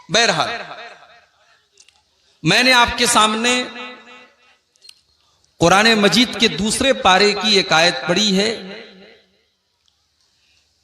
बहरहाल मैंने आपके सामने कुरान मजीद के दूसरे पारे की एक आयत पढ़ी है।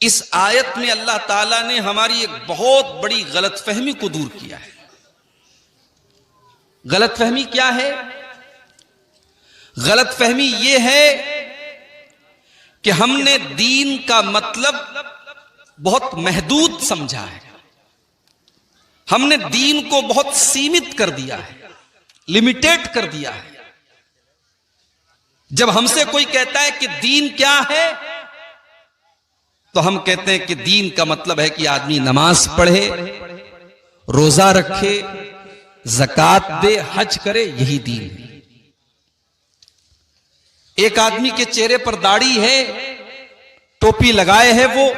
इस आयत में अल्लाह ताला ने हमारी एक बहुत बड़ी गलतफहमी को दूर किया है। गलतफहमी क्या है? गलतफहमी यह है कि हमने दीन का मतलब बहुत महदूद समझा है। हमने दीन को बहुत सीमित कर दिया है, लिमिटेड कर दिया है। जब हमसे कोई कहता है कि दीन क्या है, तो हम कहते हैं कि दीन का मतलब है कि आदमी नमाज पढ़े, रोजा रखे, ज़कात दे, हज करे, यही दीन है। एक आदमी के चेहरे पर दाढ़ी है, टोपी लगाए है, वो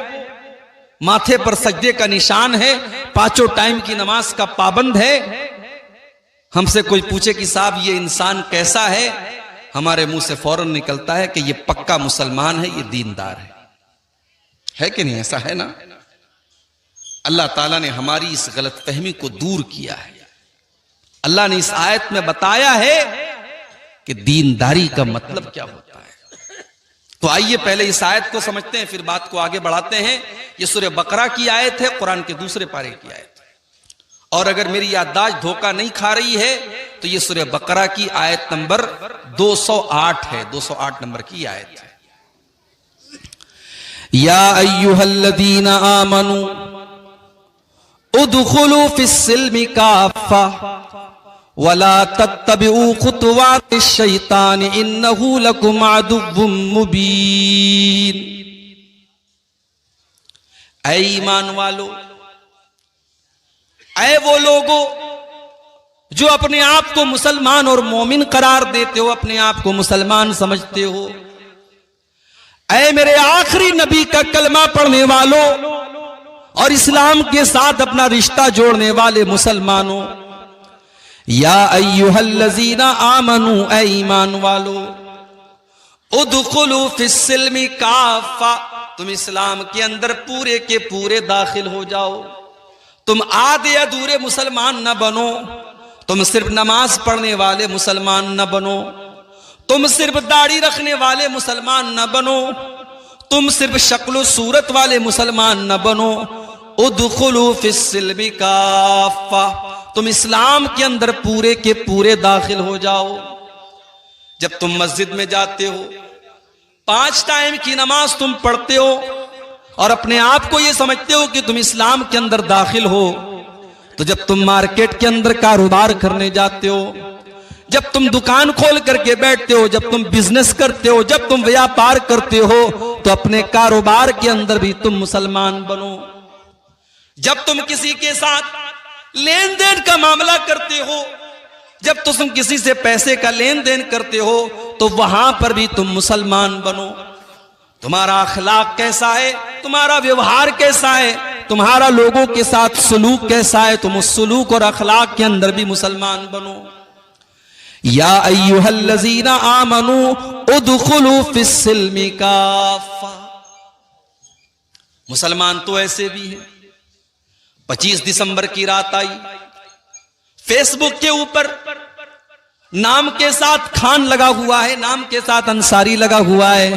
माथे पर सजदे का निशान है, पांचों टाइम की नमाज का पाबंद है। हमसे कोई पूछे कि साहब ये इंसान कैसा है, हमारे मुंह से फौरन निकलता है कि ये पक्का मुसलमान है, ये दीनदार है कि नहीं? ऐसा है ना? अल्लाह ताला ने हमारी इस गलतफहमी को दूर किया है। अल्लाह ने इस आयत में बताया है कि दीनदारी का मतलब क्या होता है। तो आइए पहले इस आयत को समझते हैं, फिर बात को आगे बढ़ाते हैं। यह सूरह बकरा की आयत है, कुरान के दूसरे पारे की आयत है। और अगर मेरी याददाश्त धोखा नहीं खा रही है तो यह सूरह बकरा की आयत नंबर 208 है, 208 नंबर की आयत है। या अय्युहल्लज़ीना आमनू उदखुलू फिस्सिल्मि काफ़ा वला तत्तबिऊ खुतवातिश शैतान इन्नहु लकुम अदुव्वुम मुबीन। ऐ ईमान वालो, ऐ वो लोगो जो अपने आप को मुसलमान और मोमिन करार देते हो, अपने आप को मुसलमान समझते हो, ऐ मेरे आखिरी नबी का कलमा पढ़ने वालों और इस्लाम के साथ अपना रिश्ता जोड़ने वाले मुसलमानों, या अय्युहल्लज़ीना आमनू, ऐ ईमान वालो, उदखुलू फिस्सिल्मि काफ़ा, तुम इस्लाम के अंदर पूरे के पूरे दाखिल हो जाओ। तुम आधे अधूरे मुसलमान न बनो, तुम सिर्फ नमाज पढ़ने वाले मुसलमान न बनो, तुम सिर्फ दाढ़ी रखने वाले मुसलमान न बनो, तुम सिर्फ शक्ल सूरत वाले मुसलमान न बनो। उदखुलू फिस्सिल्मि काफ़ा, तुम इस्लाम के अंदर पूरे के पूरे दाखिल हो जाओ। जब तुम मस्जिद में जाते हो, 5 टाइम की नमाज तुम पढ़ते हो और अपने आप को यह समझते हो कि तुम इस्लाम के अंदर दाखिल हो, तो जब तुम मार्केट के अंदर कारोबार करने जाते हो, जब तुम दुकान खोल करके बैठते हो, जब तुम बिजनेस करते हो, जब तुम व्यापार करते हो, तो अपने कारोबार के अंदर भी तुम मुसलमान बनो। जब तुम किसी के साथ लेन देन का मामला करते हो, जब तुम किसी से पैसे का लेन देन करते हो, तो वहां पर भी तुम मुसलमान बनो। तुम्हारा अखलाक कैसा है, तुम्हारा व्यवहार कैसा है, तुम्हारा लोगों के साथ सलूक कैसा है, तुम उस सलूक और अखलाक के अंदर भी मुसलमान बनो। या अय्युहल्लज़ीना आमनू उदखुलू फिस्सिल्मि काफ़ा। मुसलमान तो ऐसे भी हैं। 25 दिसंबर की रात आई, फेसबुक के ऊपर नाम के साथ खान लगा हुआ है, नाम के साथ अंसारी लगा हुआ है,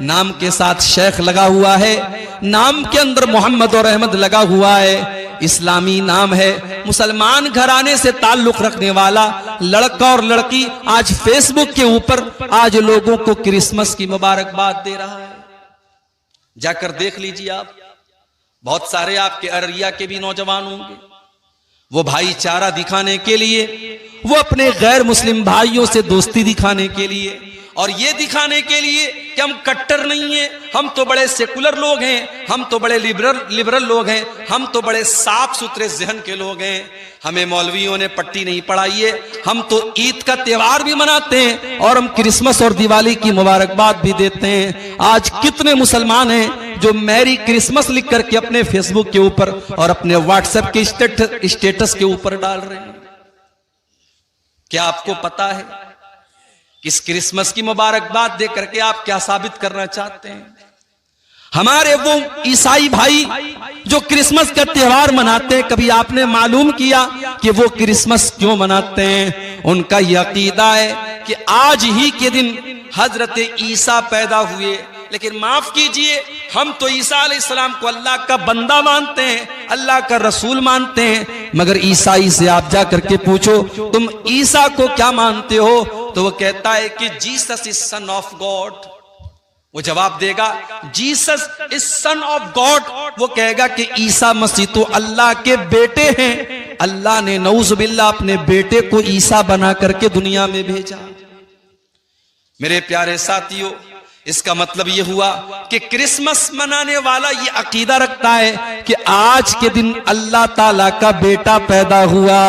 नाम के साथ शेख लगा हुआ है, नाम के अंदर मोहम्मद और अहमद लगा हुआ है, इस्लामी नाम है, मुसलमान घराने से ताल्लुक रखने वाला लड़का और लड़की आज फेसबुक के ऊपर आज लोगों को क्रिसमस की मुबारकबाद दे रहा है। जाकर देख लीजिए आप, बहुत सारे आपके अररिया के भी नौजवान होंगे, वो भाईचारा दिखाने के लिए, वो अपने गैर मुस्लिम भाइयों से दोस्ती दिखाने के लिए और ये दिखाने के लिए कि हम कट्टर नहीं हैं, हम तो बड़े सेकुलर लोग हैं, हम तो बड़े लिबरल लोग हैं, हम तो बड़े साफ सुथरे जहन के लोग हैं, हमें मौलवियों ने पट्टी नहीं पढ़ाई है, हम तो ईद का त्योहार भी मनाते हैं और हम क्रिसमस और दिवाली की मुबारकबाद भी देते हैं। आज कितने मुसलमान हैं जो मैरी क्रिसमस लिख करके अपने फेसबुक के ऊपर और अपने व्हाट्सएप के स्टेटस के ऊपर डाल रहे हैं। क्या आपको पता है कि इस क्रिसमस की मुबारकबाद दे करके आप क्या साबित करना चाहते हैं? हमारे वो ईसाई भाई जो क्रिसमस का त्योहार मनाते हैं, कभी आपने मालूम किया कि वो क्रिसमस क्यों मनाते हैं? उनका यह अकीदा है कि आज ही के दिन हजरत ईसा पैदा हुए। लेकिन माफ कीजिए, हम तो ईसा अलैहिस्सलाम को अल्लाह का बंदा मानते हैं, अल्लाह का रसूल मानते हैं। मगर ईसाई से आप जा करके पूछो तुम ईसा को क्या मानते हो, तो वो कहता है कि Jesus is son of God. वो जवाब देगा Jesus is son of God. वो कहेगा कि ईसा मसीह तो अल्लाह के बेटे हैं। अल्लाह ने नऊजुबिल्लाह अपने बेटे को ईसा बना करके दुनिया में भेजा। मेरे प्यारे साथियों, इसका मतलब यह हुआ कि क्रिसमस मनाने वाला यह अकीदा रखता है कि आज के दिन अल्लाह ताला का बेटा पैदा हुआ,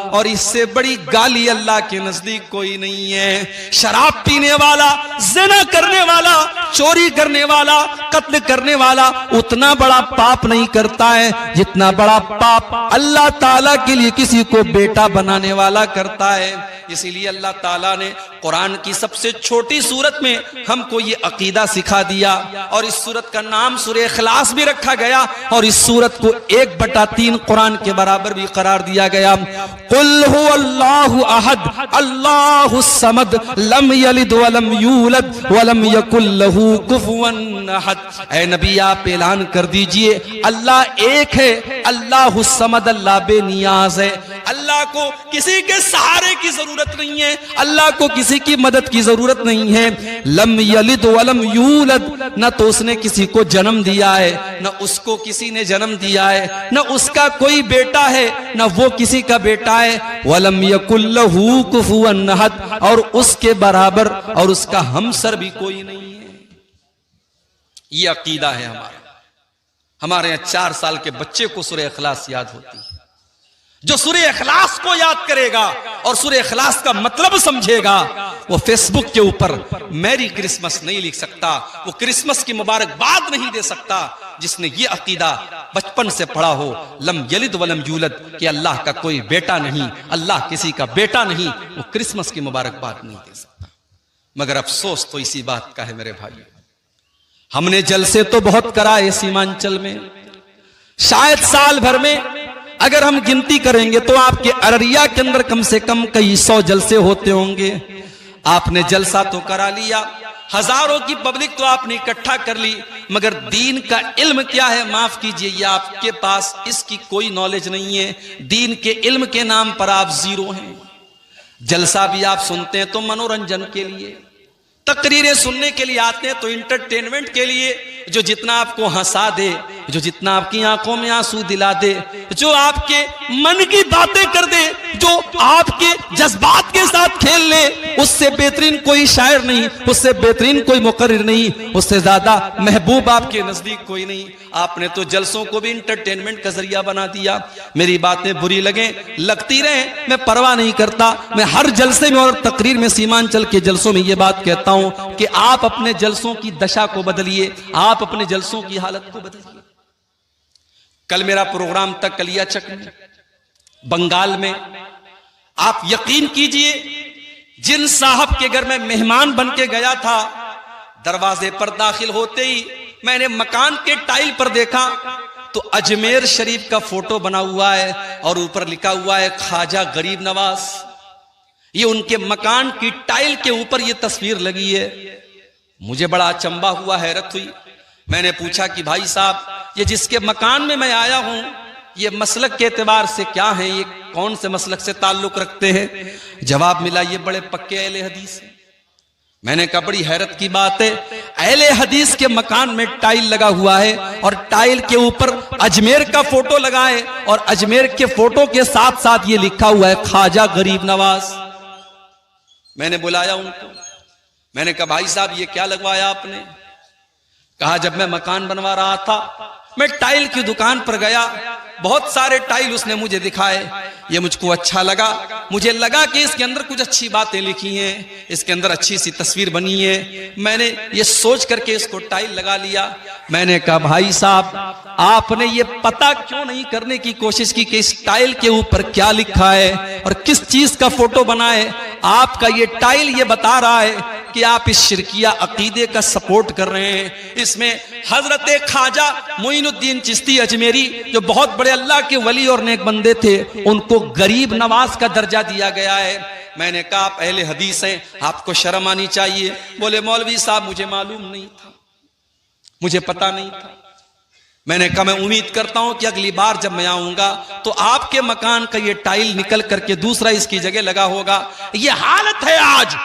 और इससे बड़ी गाली अल्लाह के नजदीक कोई नहीं है। शराब पीने वाला, ज़िना करने वाला, चोरी करने वाला, कत्ल करने वाला उतना बड़ा पाप नहीं करता है जितना बड़ा पाप अल्लाह ताला के लिए किसी को बेटा बनाने वाला करता है। इसीलिए अल्लाह ताला ने कुरान की सबसे छोटी सूरत में हमको ये अकीदा सिखा दिया, और इस सूरत का नाम सूरह इखलास भी रखा गया, और इस सूरत को 1/3 कुरान के बराबर भी करार दिया गया। कुल हुवल्लाहु अहद अल्लाहुस समद लम यलिद वलम यूलद वलम यकुल लहू कुफुवन अहद। ऐ नबी, आप ऐलान कर दीजिए अल्लाह एक है, अल्लाहुस समद, अल्लाह बेनियाज है। अल्लाह को किसी के सहारे की जरूरत नहीं है, अल्लाह को किसी की मदद की जरूरत नहीं है। लम यलिद वलम यूलद, न तो उसने किसी को जन्म दिया है, न उसको किसी ने जन्म दिया है, न उसका कोई बेटा है, न वो किसी का बेटा है। वलम यकुल लहू कुफुवन अहद, और उसके बराबर और उसका हमसर भी कोई नहीं है। ये अकीदा है हमारा। हमारे यहाँ 4 साल के बच्चे को सूरह इखलास याद होती है। जो सूरह इखलास को याद करेगा और सूरह इखलास का मतलब समझेगा, वो फेसबुक के ऊपर मैरी क्रिसमस नहीं लिख सकता, वो क्रिसमस की मुबारकबाद नहीं दे सकता जिसने ये अकीदा बचपन से पढ़ा हो, लम यलिद वलम यूलद, कि अल्लाह का कोई बेटा नहीं, अल्लाह किसी का बेटा नहीं, वो क्रिसमस की मुबारकबाद नहीं दे सकता। मगर अफसोस तो इसी बात का है मेरे भाई, हमने जलसे तो बहुत कराए सीमांचल में। शायद साल भर में अगर हम गिनती करेंगे तो आपके अररिया के अंदर कम से कम कई 100 जलसे होते होंगे। आपने जलसा तो करा लिया, हजारों की पब्लिक तो आपने इकट्ठा कर ली, मगर दीन का इल्म क्या है, माफ कीजिए, ये आपके पास इसकी कोई नॉलेज नहीं है। दीन के इल्म के नाम पर आप जीरो हैं। जलसा भी आप सुनते हैं तो मनोरंजन के लिए, तकरीरें सुनने के लिए आते हैं तो इंटरटेनमेंट के लिए, जो जितना आपको हंसा दे, जो जितना आपकी आंखों में आंसू दिला दे, जो आपके मन की बातें कर दे, जो आपके जज्बात के साथ खेल ले, उससे बेहतरीन कोई शायर नहीं, उससे बेहतरीन कोई मुकर्रिर नहीं, उससे ज्यादा महबूब आपके नजदीक कोई नहीं। आपने तो जलसों को भी इंटरटेनमेंट का जरिया बना दिया। मेरी बातें बुरी लगे, लगती रहे, मैं परवाह नहीं करता। मैं हर जलसे में और तकरीर में, सीमांचल के जलसों में ये बात कहता हूं कि आप अपने जलसों की दशा को बदलिए, आप अपने जलसों की हालत को बदलिए। कल मेरा प्रोग्राम था कलियाचक में, बंगाल में। आप यकीन कीजिए, जिन साहब के घर में मेहमान बन के गया था, दरवाजे पर दाखिल होते ही मैंने मकान के टाइल पर देखा तो अजमेर शरीफ का फोटो बना हुआ है और ऊपर लिखा हुआ है ख्वाजा गरीब नवाज। ये उनके मकान की टाइल के ऊपर ये तस्वीर लगी है। मुझे बड़ा अचंबा हुआ, हैरत हुई। मैंने पूछा कि भाई साहब, ये जिसके मकान में मैं आया हूं, ये मसलक के एतबार से क्या है, ये कौन से मसलक से ताल्लुक रखते हैं? जवाब मिला, ये बड़े पक्के अहले हदीस हैं। मैंने कहा बड़ी हैरत की बात है, अहले हदीस के मकान में टाइल लगा हुआ है और टाइल के ऊपर अजमेर का फोटो लगा है, और अजमेर के फोटो के साथ साथ ये लिखा हुआ है ख्वाजा गरीब नवाज। मैंने बुलाया उनको, मैंने कहा भाई साहब ये क्या लगवाया आपने? कहा जब मैं मकान बनवा रहा था, मैं टाइल की दुकान पर गया, बहुत सारे टाइल उसने मुझे दिखाए, ये मुझको अच्छा लगा, मुझे लगा कि इसके अंदर कुछ अच्छी बातें लिखी हैं, इसके अंदर अच्छी सी तस्वीर बनी है। मैंने ये सोच करके इसको टाइल लगा लिया। मैंने कहा भाई साहब, आपने ये पता क्यों नहीं करने की कोशिश की कि इस टाइल के ऊपर क्या लिखा है और किस चीज का फोटो बना है? आपका ये टाइल ये बता रहा है कि आप इस शिरकिया अकीदे का सपोर्ट कर रहे हैं। इसमें हजरत ख्वाजा मोइनुद्दीन चिश्ती अजमेरी जो बहुत बड़े अल्लाह के वली और नेक बंदे थे, उनको गरीब नवाज का दर्जा दिया गया है। मैंने कहा आप अहले हदीस हैं, आपको शर्म आनी चाहिए। बोले मौलवी साहब मुझे मालूम नहीं था, मुझे पता नहीं था। मैंने कहा मैं उम्मीद करता हूं कि अगली बार जब मैं आऊंगा तो आपके मकान का ये टाइल निकल करके दूसरा इसकी जगह लगा होगा। ये हालत है आज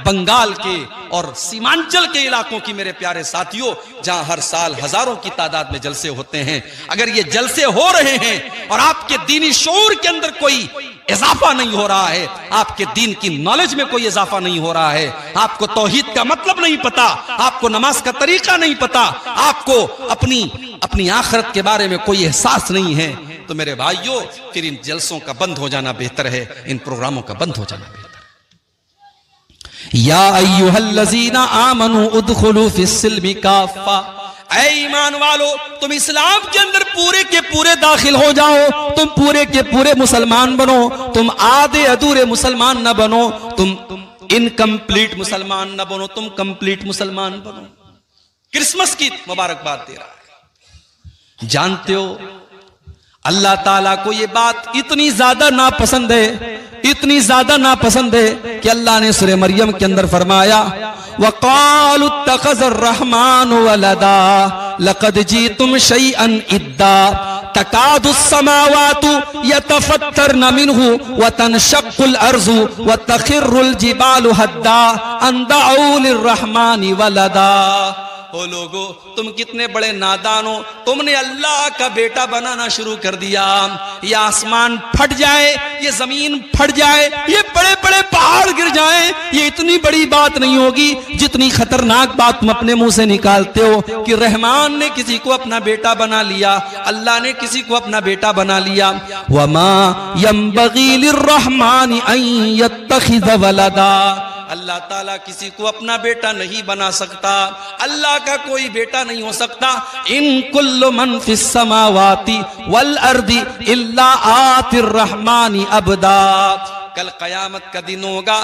बंगाल के और सीमांचल के इलाकों की मेरे प्यारे साथियों, जहां हर साल हजारों की तादाद में जलसे होते हैं। अगर ये जलसे हो रहे हैं और आपके दीनी शऊर के अंदर कोई इजाफा नहीं हो रहा है, आपके दीन की नॉलेज में कोई इजाफा नहीं हो रहा है, आपको तौहीद का मतलब नहीं पता, आपको नमाज का तरीका नहीं पता, आपको अपनी आखिरत के बारे में कोई एहसास नहीं है, तो मेरे भाइयों फिर इन जलसों का बंद हो जाना बेहतर है, इन प्रोग्रामों का बंद हो जाना बेहतर है। या अय्युहल्लज़ीना आमनू उदखुलू फिस्सिल्मी काफ़ा, ऐ ईमान वालो तुम इस्लाम के अंदर पूरे के पूरे दाखिल हो जाओ, तुम पूरे के पूरे मुसलमान बनो, तुम आधे अधूरे मुसलमान न बनो, तुम इनकम्प्लीट मुसलमान न बनो, तुम कंप्लीट मुसलमान बनो। क्रिसमस की मुबारकबाद दे रहा है। जानते हो अल्लाह ताला को ये बात इतनी ज्यादा नापसंद है, इतनी ज्यादा नापसंद है कि अल्लाह ने सूरह मरियम के अंदर फरमाया वक़ालु इत्तख़ज़र रहमानु वलदा लक़द जीतुम शैअन इद्दा तकादुस समावातु यतफ़त्तरन मिन्हु व तनशक़्क़ुल अर्ज़ु व तख़िर्रुल जिबालु हद्दा अन दअू लिर्रहमानि वलदा। ओ लोगो तुम कितने बड़े नादान हो, तुमने अल्लाह का बेटा बनाना शुरू कर दिया। ये आसमान फट जाए, ये जमीन फट जाए, ये बड़े बड़े पहाड़ गिर जाए, ये इतनी बड़ी बात नहीं होगी जितनी खतरनाक बात तुम अपने मुंह से निकालते हो कि रहमान ने किसी को अपना बेटा बना लिया, अल्लाह ने किसी को अपना बेटा बना लिया। वमा यंबगी लिर्रहमानि अन यत्तखिज़ वलदा, अल्लाह ताला किसी को अपना बेटा नहीं बना सकता, अल्लाह का कोई बेटा नहीं हो सकता। इन कुल्लु मन फिस समावाति वल अर्दी इल्ला आतिर रहमानी अबदा। कल कयामत का दिन होगा,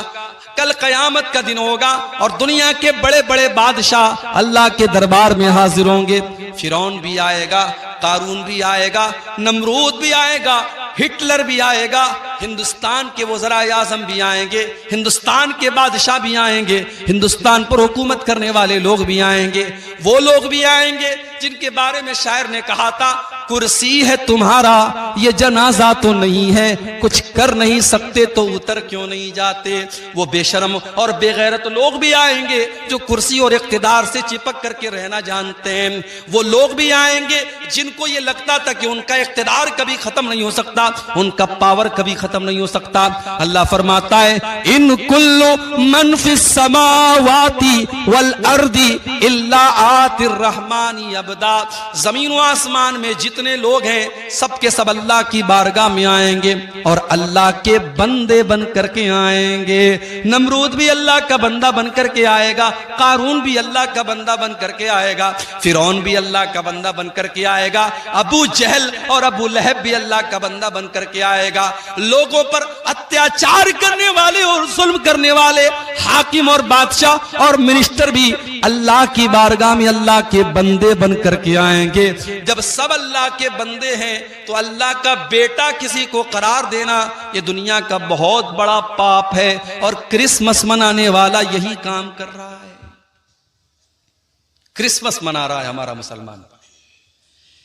कल कयामत का दिन होगा और दुनिया के बड़े बड़े बादशाह अल्लाह के दरबार में हाजिर होंगे। फिरौन भी आएगा, कारून भी आएगा, नमरूद भी आएगा, हिटलर भी आएगा, हिंदुस्तान के वज़राए आज़म भी आएंगे, हिंदुस्तान के बादशाह भी आएंगे, हिंदुस्तान पर हुकूमत करने वाले लोग भी आएंगे। वो लोग भी आएंगे जिनके बारे में शायर ने कहा था कुर्सी है तुम्हारा ये जनाजा तो नहीं है, कुछ कर नहीं सकते तो उतर क्यों नहीं जाते। वो बेशर्म और बेगैरत लोग भी आएंगे जो कुर्सी और इख्तिदार से चिपक करके रहना जानते हैं। वो लोग भी आएंगे जिनको ये लगता था कि उनका इख्तिदार कभी खत्म नहीं हो सकता, उनका पावर कभी खत्म नहीं हो सकता। अल्लाह फरमाता है इन कुल्लु मन फिस समावाति वल अर्दी इल्ला आतिर रहमानी अबदा। जमीन व आसमान में जितने लोग हैं सब के सब अल्लाह की बारगाह में आएंगे और अल्लाह के बंदे बन करके आएंगे। नमरूद भी अल्लाह का बंदा बन करके आएगा, कारून भी अल्लाह का बंदा बन करके आएगा, फिरौन भी अल्लाह का बंदा बन करके आएगा, अबू जहल और अबू लहब भी अल्लाह का बंदा बन करके आएगा। लोगों पर अत्याचार करने वाले और जुल्म करने वाले हाकिम और बादशाह और मिनिस्टर भी अल्लाह की बारगाह में अल्लाह के बंदे बन करके आएंगे। जब सब अल्लाह के बंदे हैं तो अल्लाह का बेटा किसी को करार देना ये दुनिया का बहुत बड़ा पाप है और क्रिसमस मनाने वाला यही काम कर रहा है। क्रिसमस मना रहा है हमारा मुसलमान।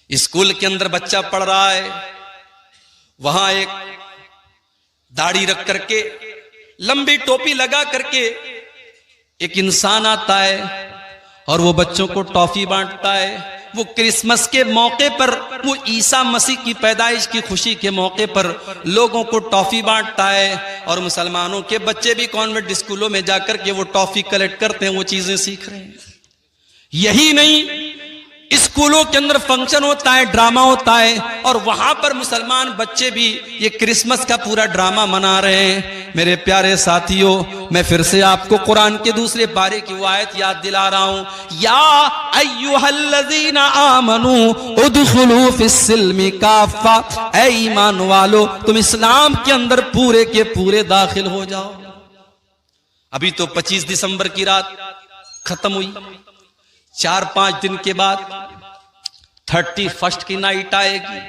स्कूल के अंदर बच्चा पढ़ रहा है, वहां एक दाढ़ी रख करके लंबी टोपी लगा करके एक इंसान आता है और वो बच्चों को टॉफी बांटता है। वो क्रिसमस के मौके पर, वो ईसा मसीह की पैदाइश की खुशी के मौके पर लोगों को टॉफी बांटता है और मुसलमानों के बच्चे भी कॉन्वेंट स्कूलों में जाकर के वो टॉफी कलेक्ट करते हैं, वो चीजें सीख रहे हैं। यही नहीं, स्कूलों के अंदर फंक्शन होता है, ड्रामा होता है और वहां पर मुसलमान बच्चे भी ये क्रिसमस का पूरा ड्रामा मना रहे हैं। मेरे प्यारे साथियों, मैं फिर से आपको कुरान के दूसरे पारे की वो आयत याद दिला रहा हूं, या अय्युहल्लज़ीना आमनू उदखुलू फिस्सिल्मी काफ़ा, ऐ ईमान वालो तुम इस्लाम के अंदर पूरे के पूरे दाखिल हो जाओ। अभी तो 25 दिसंबर की रात खत्म हुई, 4-5 दिन के बाद 31 की नाइट आएगी,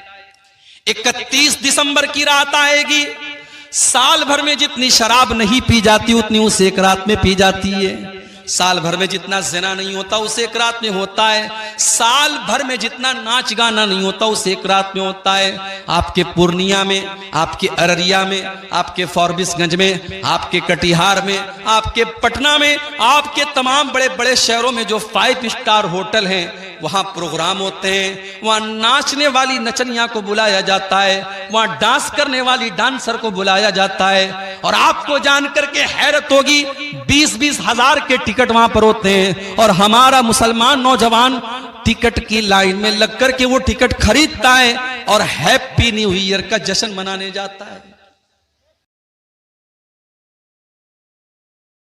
31 दिसंबर की रात आएगी। साल भर में जितनी शराब नहीं पी जाती उतनी उस एक रात में पी जाती है। साल भर में जितना ज़िना नहीं होता उस एक रात में होता है। साल भर में जितना नाच गाना नहीं होता उस एक रात में होता है। आपके पूर्णिया में, आपके अररिया में, आपके फॉरबिसगंज में, आपके कटिहार में, आपके पटना में, आपके तमाम बड़े बड़े शहरों में जो 5 स्टार होटल हैं वहां प्रोग्राम होते हैं। वहां नाचने वाली नचनिया को बुलाया जाता है, वहां डांस करने वाली डांसर को बुलाया जाता है। और आपको जानकर के हैरत होगी 20-20 हजार के टिकट वहां पर होते हैं और हमारा मुसलमान नौजवान टिकट की लाइन में लगकर के वो टिकट खरीदता है और हैप्पी न्यू ईयर का जश्न मनाने जाता है।